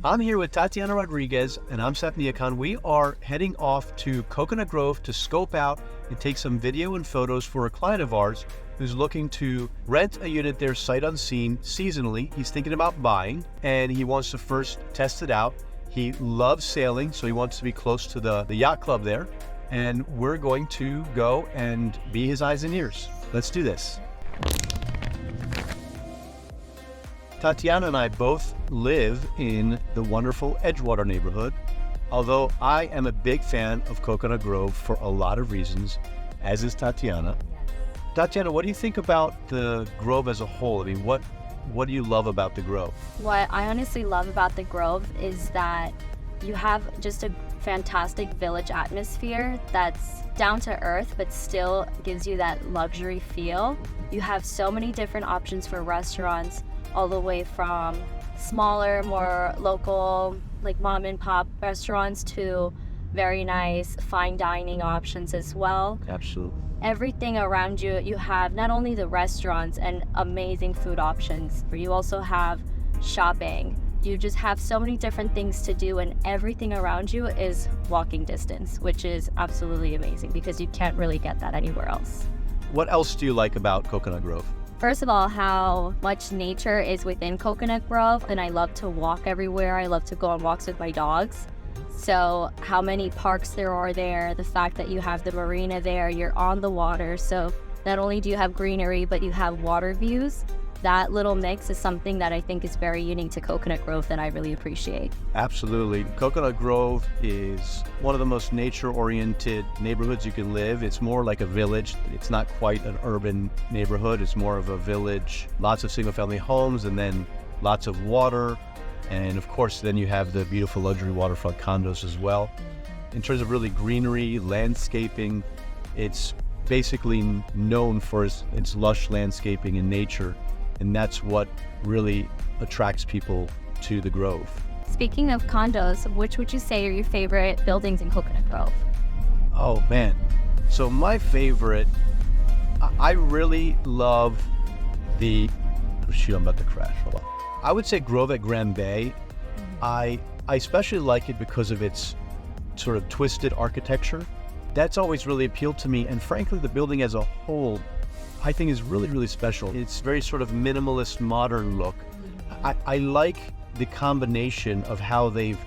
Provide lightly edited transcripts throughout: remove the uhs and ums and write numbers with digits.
I'm here with Tatiana Rodriguez, and I'm Seth Niakan. We are heading off to Coconut Grove to scope out and take some video and photos for a client of ours who's looking to rent a unit there sight unseen seasonally. He's thinking about buying, and he wants to first test it out. He loves sailing, so he wants to be close to the yacht club there, and we're going to go and be his eyes and ears. Let's do this. Tatiana and I both live in the wonderful Edgewater neighborhood, although I am a big fan of Coconut Grove for a lot of reasons, as is Tatiana. Tatiana, what do you think about the Grove as a whole? I mean, what do you love about the Grove? What I honestly love about the Grove is that you have just a fantastic village atmosphere that's down to earth, but still gives you that luxury feel. You have so many different options for restaurants, all the way from smaller, more local, like mom and pop restaurants to very nice fine dining options as well. Absolutely. Everything around you, you have not only the restaurants and amazing food options, but you also have shopping. You just have so many different things to do, and everything around you is walking distance, which is absolutely amazing because you can't really get that anywhere else. What else do you like about Coconut Grove? First of all, how much nature is within Coconut Grove, and I love to walk everywhere. I love to go on walks with my dogs. So how many parks there are there, the fact that you have the marina there, you're on the water. So not only do you have greenery, but you have water views. That little mix is something that I think is very unique to Coconut Grove that I really appreciate. Absolutely. Coconut Grove is one of the most nature-oriented neighborhoods you can live. It's more like a village. It's not quite an urban neighborhood. It's more of a village. Lots of single-family homes, and then lots of water. And of course, then you have the beautiful luxury waterfront condos as well. In terms of really greenery, landscaping, it's basically known for its lush landscaping and nature. And that's what really attracts people to the Grove. Speaking of condos, which would you say are your favorite buildings in Coconut Grove? Oh man. So my favorite, I really love the, shoot, I'm about to crash, hold on. I would say Grove at Grand Bay. I especially like it because of its sort of twisted architecture. That's always really appealed to me. And frankly, the building as a whole, I think is really, really special. It's very sort of minimalist, modern look. I like the combination of how they've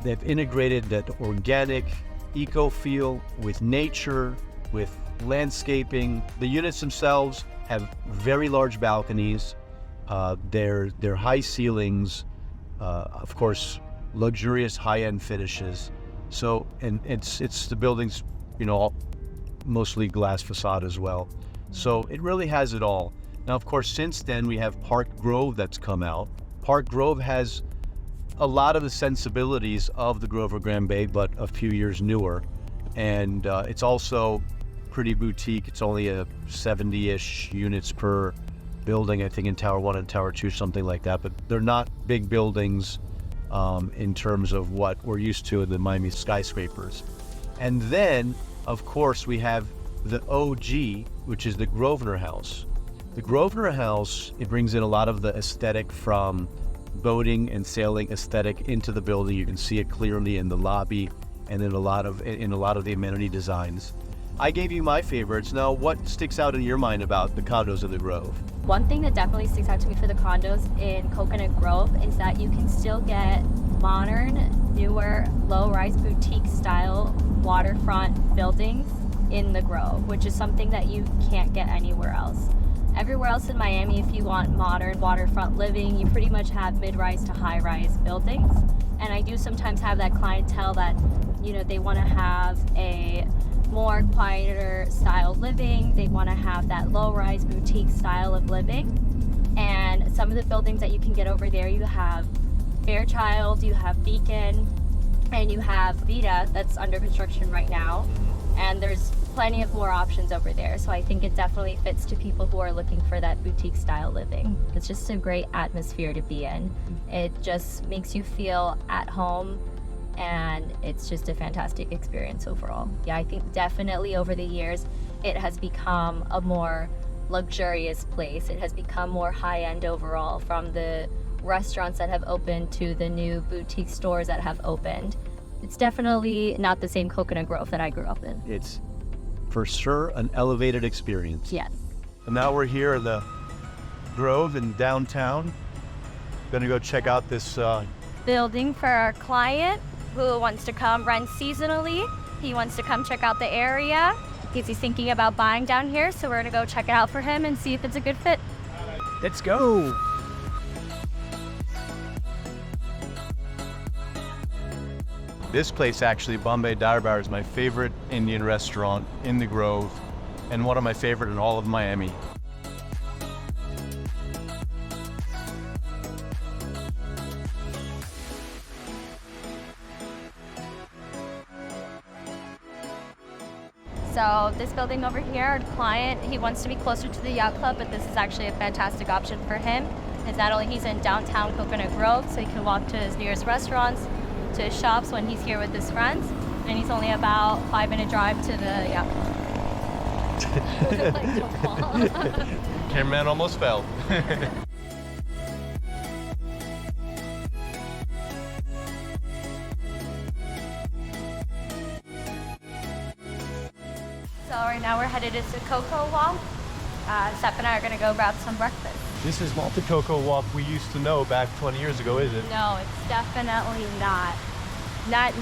integrated that organic eco feel with nature, with landscaping. The units themselves have very large balconies. They're high ceilings, of course, luxurious high-end finishes. So, and it's the building's, mostly glass facade as well. So it really has it all. Now, of course, since then we have Park Grove that's come out. Park Grove has a lot of the sensibilities of the Grove or Grand Bay, but a few years newer. And it's also pretty boutique. It's only a 70-ish units per building, I think, in Tower 1 and Tower 2, something like that. But they're not big buildings in terms of what we're used to in the Miami skyscrapers. And then, of course, we have the OG, which is the Grosvenor House. The Grosvenor House, it brings in a lot of the aesthetic from boating and sailing aesthetic into the building. You can see it clearly in the lobby and in a lot of the amenity designs. I gave you my favorites. Now, what sticks out in your mind about the condos in the Grove? One thing that definitely sticks out to me for the condos in Coconut Grove is that you can still get modern, newer, low-rise boutique-style waterfront buildings in the Grove, which is something that you can't get anywhere else. Everywhere else in Miami, if you want modern waterfront living, you pretty much have mid-rise to high-rise buildings. And I do sometimes have that clientele that, they want to have a more quieter style living. They want to have that low-rise boutique style of living. And some of the buildings that you can get over there, you have Fairchild, you have Beacon, and you have Vita that's under construction right now. And there's plenty of more options over there. So I think it definitely fits to people who are looking for that boutique style living. It's just a great atmosphere to be in. It just makes you feel at home, and it's just a fantastic experience overall. Yeah, I think definitely over the years, it has become a more luxurious place. It has become more high-end overall, from the restaurants that have opened to the new boutique stores that have opened. It's definitely not the same Coconut Grove that I grew up in. It's for sure an elevated experience. Yes. And now we're here in the Grove in downtown. Gonna go check out this Building for our client who wants to come rent seasonally. He wants to come check out the area because he's thinking about buying down here. So we're gonna go check it out for him and see if it's a good fit. Let's go. This place actually, Bombay Darbar, is my favorite Indian restaurant in the Grove and one of my favorite in all of Miami. So this building over here, our client, he wants to be closer to the yacht club, but this is actually a fantastic option for him. Is not only he's in downtown Coconut Grove, so he can walk to his nearest restaurants, to his shops when he's here with his friends, and he's only about 5-minute drive to the yacht club. Cameraman almost fell. So right now we're headed to Cocoa Walk. Steph and I are gonna go grab some breakfast. This is not the Cocoa Walk we used to know back 20 years ago, is it? No, it's definitely not.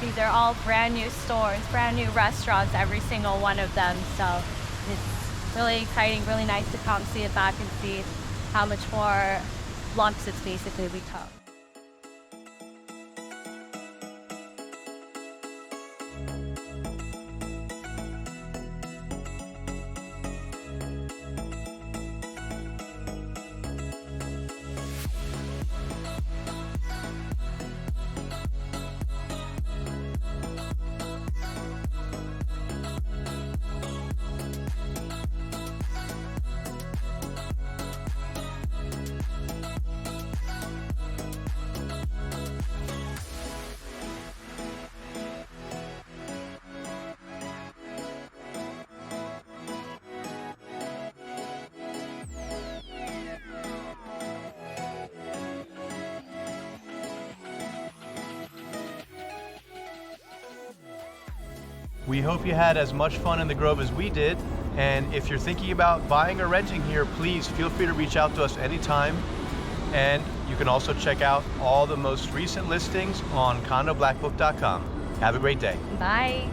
These are all brand new stores, brand new restaurants, every single one of them. So it's really exciting, really nice to come see it back and see how much more lumps it's basically become. We hope you had as much fun in the Grove as we did. And if you're thinking about buying or renting here, please feel free to reach out to us anytime. And you can also check out all the most recent listings on condoblackbook.com. Have a great day. Bye.